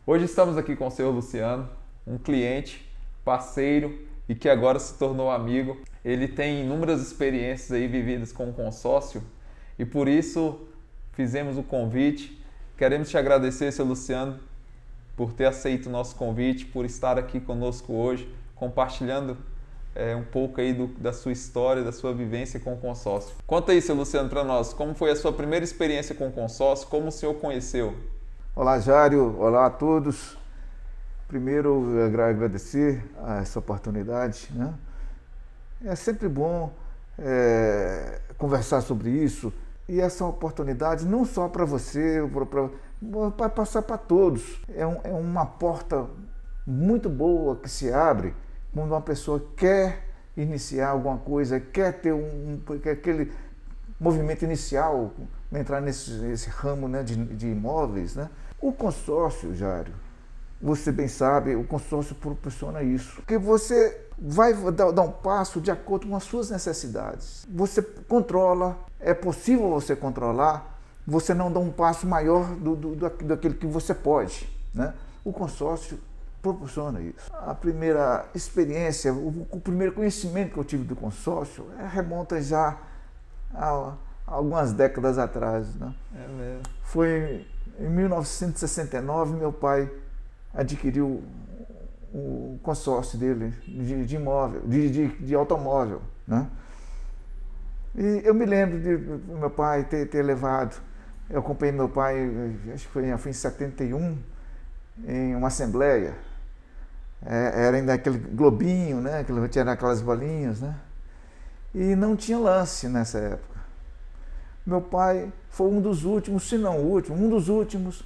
Hoje estamos aqui com o senhor Luciano, um cliente, parceiro e que agora se tornou amigo. Ele tem inúmeras experiências aí vividas com o consórcio e por isso fizemos o convite. Queremos te agradecer, senhor Luciano, por ter aceito o nosso convite, por estar aqui conosco hoje, compartilhando um pouco aí da sua história, da sua vivência com o consórcio. Conta aí, senhor Luciano, para nós, como foi a sua primeira experiência com o consórcio, como o senhor conheceu? Olá, Jário. Olá a todos. Primeiro, agradecer essa oportunidade, né? É sempre bom conversar sobre isso e essa oportunidade não só para você, para passar para todos. É uma porta muito boa que se abre quando uma pessoa quer iniciar alguma coisa, quer ter aquele movimento inicial, entrar nesse ramo, né, de imóveis, né? O consórcio, Jário, você bem sabe, o consórcio proporciona isso. Porque você vai dar um passo de acordo com as suas necessidades. Você controla, é possível você controlar, você não dá um passo maior daquele que você pode, né? O consórcio proporciona isso. A primeira experiência, o primeiro conhecimento que eu tive do consórcio remonta já a algumas décadas atrás, né? É mesmo. Foi em 1969, meu pai adquiriu o consórcio dele de imóvel, de automóvel, né? E eu me lembro de meu pai ter levado, eu acompanhei meu pai, acho que foi em 71, em uma assembleia. Era ainda aquele globinho, né? Tinha aquelas bolinhas, né? E não tinha lance nessa época. Meu pai foi um dos últimos, se não o último, um dos últimos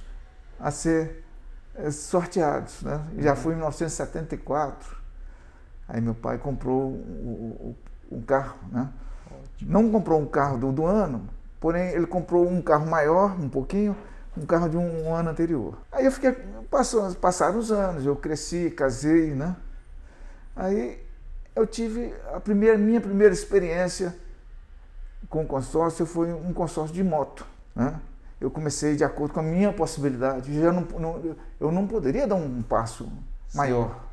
a ser sorteados, né? Já foi em 1974. Aí meu pai comprou um carro, né? Não comprou um carro do ano, porém ele comprou um carro maior, um pouquinho, um carro de um ano anterior. Aí eu fiquei, passaram os anos, eu cresci, casei, né? Aí eu tive minha primeira experiência com o consórcio foi um consórcio de moto, né? Eu comecei de acordo com a minha possibilidade. Eu não poderia dar um passo maior.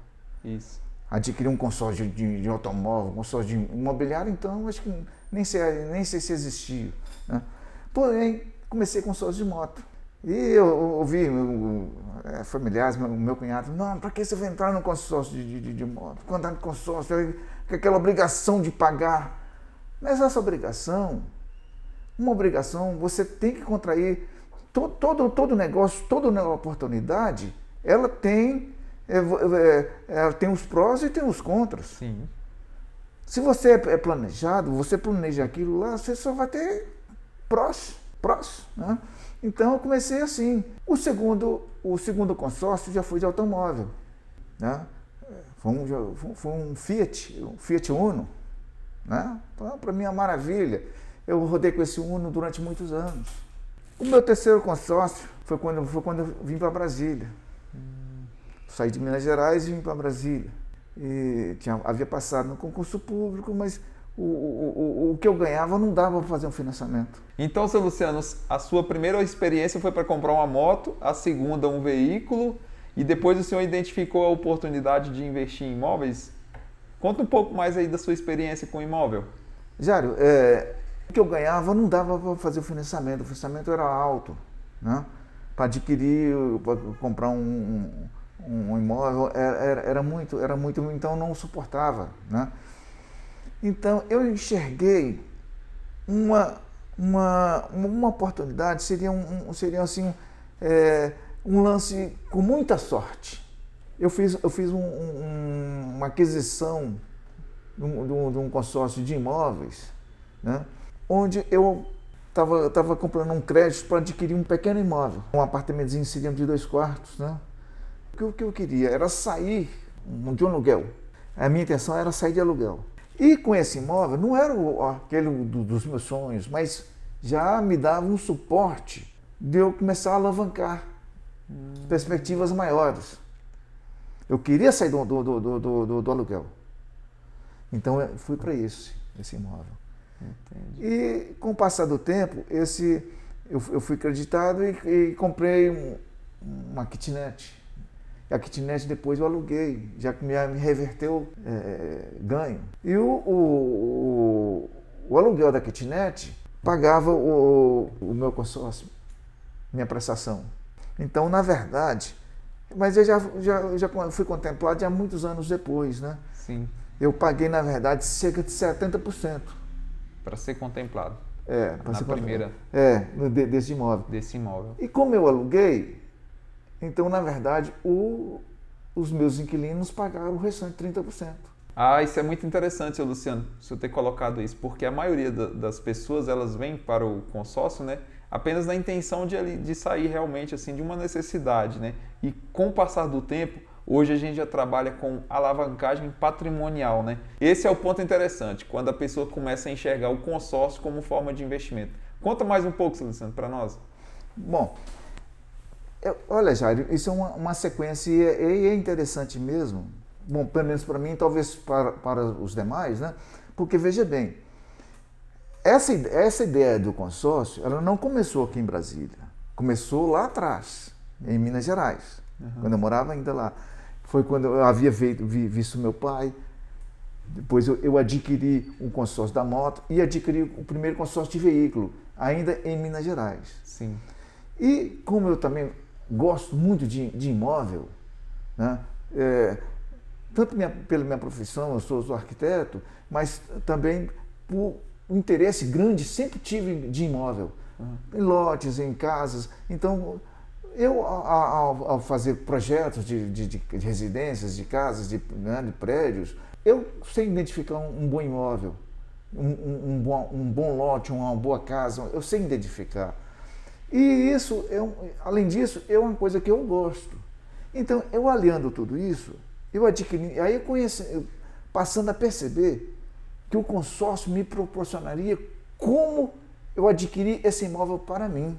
Isso. Adquirir um consórcio de automóvel, um consórcio de imobiliário, então acho que nem sei se existia, né? Porém, comecei com consórcio de moto. E eu ouvi familiares, meu cunhado, não, para que você vai entrar no consórcio de moto? Quando entrar no consórcio, com aquela obrigação de pagar. Mas essa obrigação, uma obrigação, você tem que contrair todo negócio, toda oportunidade, ela tem os prós e tem os contras. Sim. Se você é planejado, você planeja aquilo lá, você só vai ter prós, né? Então eu comecei assim. O segundo consórcio já foi de automóvel, né? Foi um Fiat Uno, né? Para mim é uma maravilha. Eu rodei com esse Uno durante muitos anos. O meu terceiro consórcio foi quando eu vim para Brasília. Saí de Minas Gerais e vim para Brasília. E havia passado no concurso público, mas o que eu ganhava não dava para fazer um financiamento. Então, seu Luciano, a sua primeira experiência foi para comprar uma moto, a segunda um veículo, e depois o senhor identificou a oportunidade de investir em imóveis? Conta um pouco mais aí da sua experiência com imóvel. Jário, o que eu ganhava não dava para fazer o financiamento era alto, né? Para adquirir, para comprar um imóvel era muito, então não suportava, né? Então eu enxerguei uma oportunidade, seria assim, um lance com muita sorte. Eu fiz uma aquisição de um consórcio de imóveis, né? Onde eu estava comprando um crédito para adquirir um pequeno imóvel, um apartamentozinho de 2 quartos, né? O que eu queria era sair de um aluguel. A minha intenção era sair de aluguel. E com esse imóvel, não era aquele dos meus sonhos, mas já me dava um suporte de eu começar a alavancar perspectivas maiores. Eu queria sair do aluguel. Então eu fui para esse imóvel. Entendi. E com o passar do tempo, eu fui acreditado e comprei uma kitnet, A kitnet depois eu aluguei, já que me reverteu ganho. E o aluguel da kitnet pagava o meu consórcio, minha prestação. Então, na verdade, mas eu já fui contemplado já muitos anos depois, né? Sim. Eu paguei, na verdade, cerca de 70%. Para ser contemplado. Para ser primeira. Desse imóvel. Desse imóvel. E como eu aluguei, então, na verdade, os meus inquilinos pagaram o restante de 30%. Ah, isso é muito interessante, seu Luciano, o senhor ter colocado isso, porque a maioria das pessoas, elas vêm para o consórcio, né, apenas na intenção de sair realmente assim de uma necessidade, né? E com o passar do tempo, hoje a gente já trabalha com alavancagem patrimonial, né? Esse é o ponto interessante, quando a pessoa começa a enxergar o consórcio como forma de investimento. Conta mais um pouco, seu Luciano, para nós. Bom, olha, Jair, isso é uma sequência e é interessante mesmo. Bom, pelo menos para mim, talvez para os demais, né? Porque, veja bem, essa ideia do consórcio, ela não começou aqui em Brasília. Começou lá atrás, em Minas Gerais, quando eu morava ainda lá. Foi quando eu havia visto meu pai, depois eu adquiri um consórcio da moto e adquiri o primeiro consórcio de veículo, ainda em Minas Gerais. Sim. E como eu também gosto muito de imóvel, né? Tanto pela minha profissão, eu sou arquiteto, mas também por um interesse grande sempre tive de imóvel, em lotes, em casas. Então, eu, ao fazer projetos de residências, de casas, de prédios, eu sei identificar um bom imóvel, um bom lote, uma boa casa, eu sei identificar. E isso, além disso, é uma coisa que eu gosto. Então, eu aliando tudo isso, eu adquiri, aí passando a perceber que o consórcio me proporcionaria como eu adquiri esse imóvel para mim.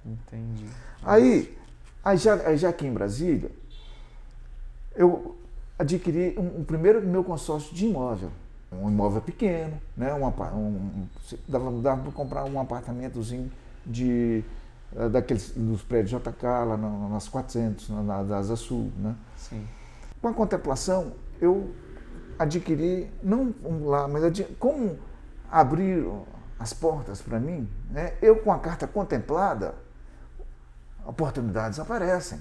Entendi. Aí já aqui em Brasília, eu adquiri um primeiro meu consórcio de imóvel. Um imóvel pequeno, né? Dava para comprar um apartamentozinho dos prédios JK, lá nas 400, da Asa Sul, né? Sim. Com a contemplação, eu adquiri, não lá, mas como abrir as portas para mim, né? Eu com a carta contemplada, oportunidades aparecem.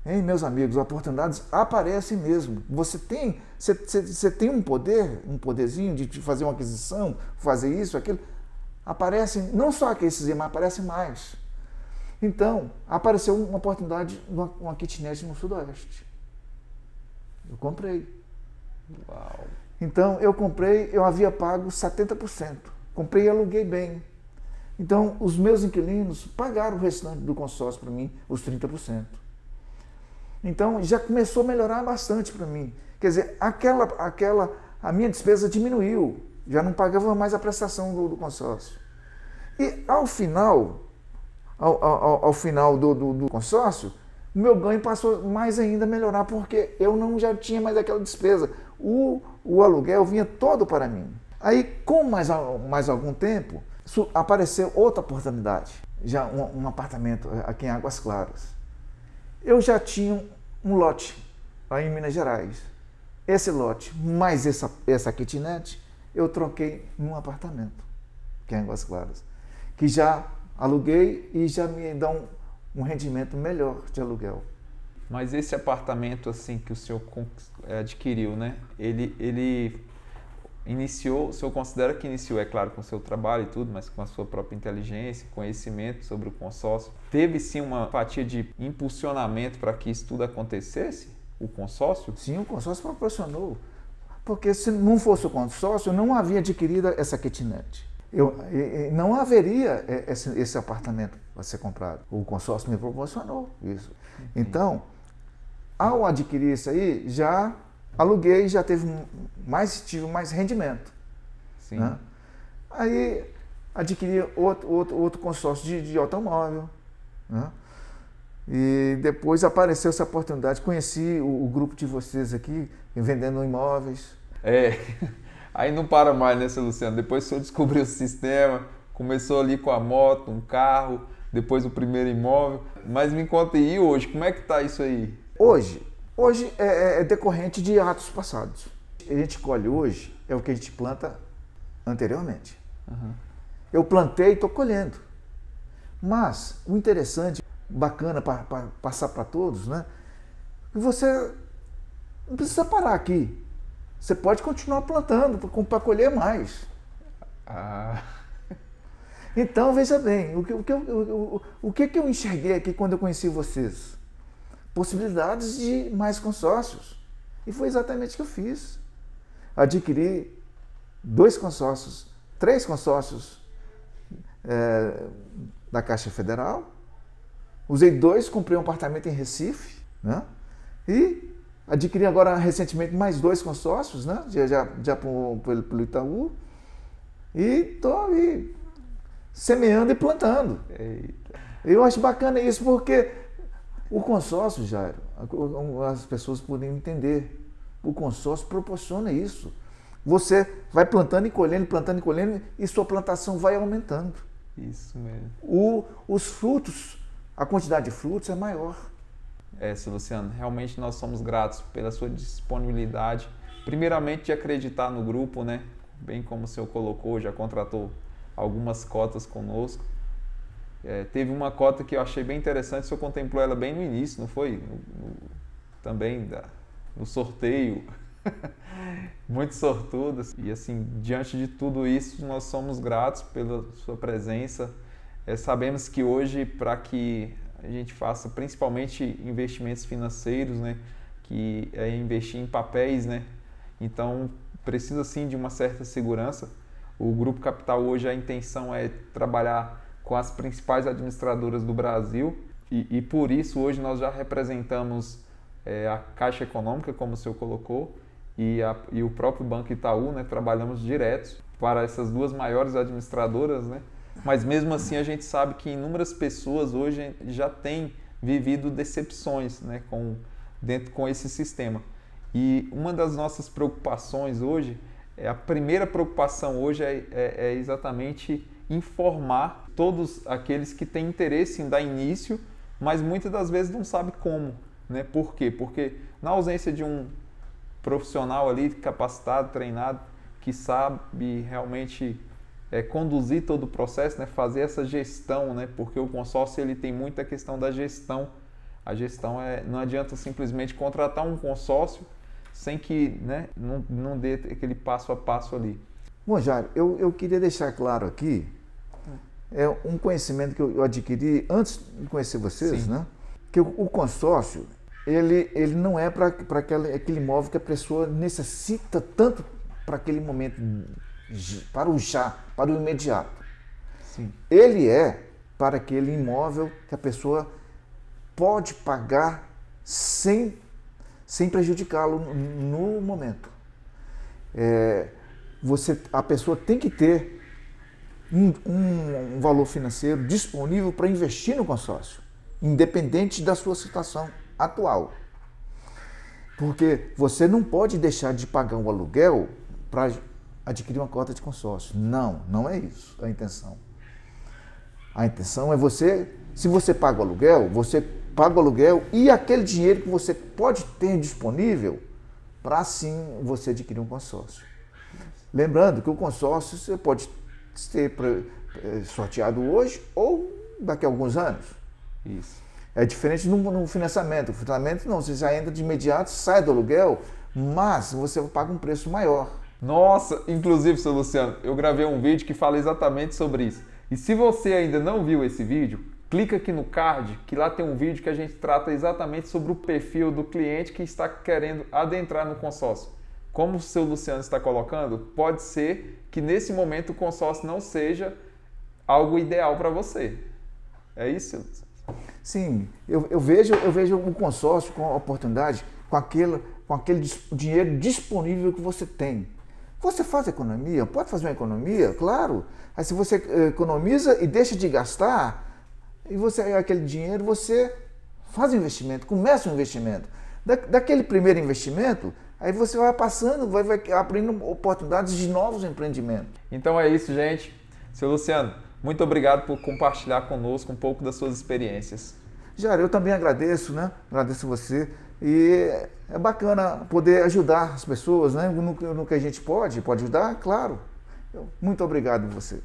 Hein, meus amigos, oportunidades aparecem mesmo. Você tem um poderzinho de fazer uma aquisição, fazer isso, aquilo. Aparecem, não só aqueles, mas aparecem mais. Então, apareceu uma oportunidade, uma kitnet no Sudoeste. Eu comprei. Uau. Então, eu havia pago 70%. Comprei e aluguei bem. Então, os meus inquilinos pagaram o restante do consórcio para mim, os 30%. Então, já começou a melhorar bastante para mim. Quer dizer, a minha despesa diminuiu. Já não pagava mais a prestação do consórcio. E ao final do consórcio, o meu ganho passou mais ainda a melhorar, porque eu não já tinha mais aquela despesa. O aluguel vinha todo para mim. Aí, com mais algum tempo, apareceu outra oportunidade, já um apartamento aqui em Águas Claras. Eu já tinha um lote lá em Minas Gerais. Esse lote, mais essa kitnet, eu troquei num apartamento, que é em Águas Claras, que já aluguei e já me dá um rendimento melhor de aluguel. Mas esse apartamento assim que o senhor adquiriu, né? Ele iniciou, o senhor considera que iniciou, é claro, com o seu trabalho e tudo, mas com a sua própria inteligência, conhecimento sobre o consórcio. Teve sim uma fatia de impulsionamento para que isso tudo acontecesse? O consórcio? Sim, o consórcio proporcionou. Porque se não fosse o consórcio, eu não havia adquirido essa kitnet. Não haveria esse apartamento a ser comprado. O consórcio me proporcionou isso. Então, ao adquirir isso aí, já aluguei, já tive mais rendimento. Sim. Né? Aí adquiri outro consórcio de automóvel. Né? E depois apareceu essa oportunidade, conheci o grupo de vocês aqui, vendendo imóveis. Aí não para mais, né, seu Luciano? Depois o senhor descobriu o sistema, começou ali com a moto, um carro, depois o primeiro imóvel. Mas me conta aí hoje, como é que tá isso aí? Hoje é decorrente de atos passados. A gente colhe hoje é o que a gente planta anteriormente. Uhum. Eu plantei e estou colhendo. Mas o interessante, bacana para passar para todos, né? Que você não precisa parar aqui. Você pode continuar plantando para colher mais. Ah. Então, veja bem, o que eu enxerguei aqui quando eu conheci vocês? Possibilidades de mais consórcios. E foi exatamente o que eu fiz. Adquiri 2 consórcios, 3 consórcios da Caixa Federal. Usei 2, comprei um apartamento em Recife, né? E adquiri agora recentemente mais 2 consórcios, né? Já pelo Itaú. E estou aí semeando e plantando. Eita. Eu acho bacana isso porque o consórcio, Jairo, as pessoas podem entender. O consórcio proporciona isso. Você vai plantando e colhendo, e sua plantação vai aumentando. Isso mesmo. Os frutos, a quantidade de frutos é maior. Seu Luciano, realmente nós somos gratos pela sua disponibilidade. Primeiramente de acreditar no grupo, né? Bem como o senhor colocou, já contratou algumas cotas conosco. Teve uma cota que eu achei bem interessante, o senhor contemplou ela bem no início, não foi? Também no sorteio. Muito sortudas. E assim, diante de tudo isso, nós somos gratos pela sua presença. Sabemos que hoje, para que a gente faça principalmente investimentos financeiros, né, que é investir em papéis, né, então precisa sim de uma certa segurança. O Grupo Capital hoje, a intenção é trabalhar com as principais administradoras do Brasil e por isso hoje nós já representamos a Caixa Econômica, como o senhor colocou, e o próprio Banco Itaú, né, trabalhamos direto para essas 2 maiores administradoras, né? Mas mesmo assim a gente sabe que inúmeras pessoas hoje já têm vivido decepções, né, com esse sistema. E uma das nossas preocupações hoje, a primeira preocupação hoje é exatamente informar todos aqueles que têm interesse em dar início, mas muitas das vezes não sabem como, né? Por quê? Porque na ausência de um profissional ali capacitado, treinado, que sabe realmente conduzir todo o processo, né? Fazer essa gestão, né? Porque o consórcio ele tem muita questão da gestão. A gestão não adianta simplesmente contratar um consórcio sem que, né, não dê aquele passo a passo ali. Bom, Jair, eu queria deixar claro aqui um conhecimento que eu adquiri antes de conhecer vocês, né? Que o consórcio ele não é para aquele imóvel que a pessoa necessita tanto para aquele momento, para o imediato. Sim. Ele é para aquele imóvel que a pessoa pode pagar sem prejudicá-lo no momento. A pessoa tem que ter um valor financeiro disponível para investir no consórcio, independente da sua situação atual. Porque você não pode deixar de pagar um aluguel para adquirir uma cota de consórcio. Não é isso a intenção. A intenção é se você paga o aluguel, você paga o aluguel e aquele dinheiro que você pode ter disponível para assim você adquirir um consórcio. Lembrando que o consórcio você pode ser sorteado hoje ou daqui a alguns anos. Isso. É diferente no financiamento. O financiamento não, você já entra de imediato, sai do aluguel, mas você paga um preço maior. Nossa, inclusive, seu Luciano, eu gravei um vídeo que fala exatamente sobre isso. E se você ainda não viu esse vídeo, clica aqui no card, que lá tem um vídeo que a gente trata exatamente sobre o perfil do cliente que está querendo adentrar no consórcio. Como o seu Luciano está colocando, pode ser que nesse momento o consórcio não seja algo ideal para você. É isso, Luciano? Sim, eu vejo um consórcio com a oportunidade, com aquele dinheiro disponível que você tem. Você faz economia? Pode fazer uma economia? Claro. Aí se você economiza e deixa de gastar, e aquele dinheiro você faz um investimento, começa um investimento. Daquele primeiro investimento, aí você vai passando, vai abrindo oportunidades de novos empreendimentos. Então é isso, gente. Seu Luciano, muito obrigado por compartilhar conosco um pouco das suas experiências. Jairo, eu também agradeço, né? Agradeço você. E é bacana poder ajudar as pessoas, né? No que a gente pode ajudar, claro. Muito obrigado a você.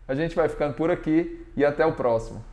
A gente vai ficando por aqui e até o próximo.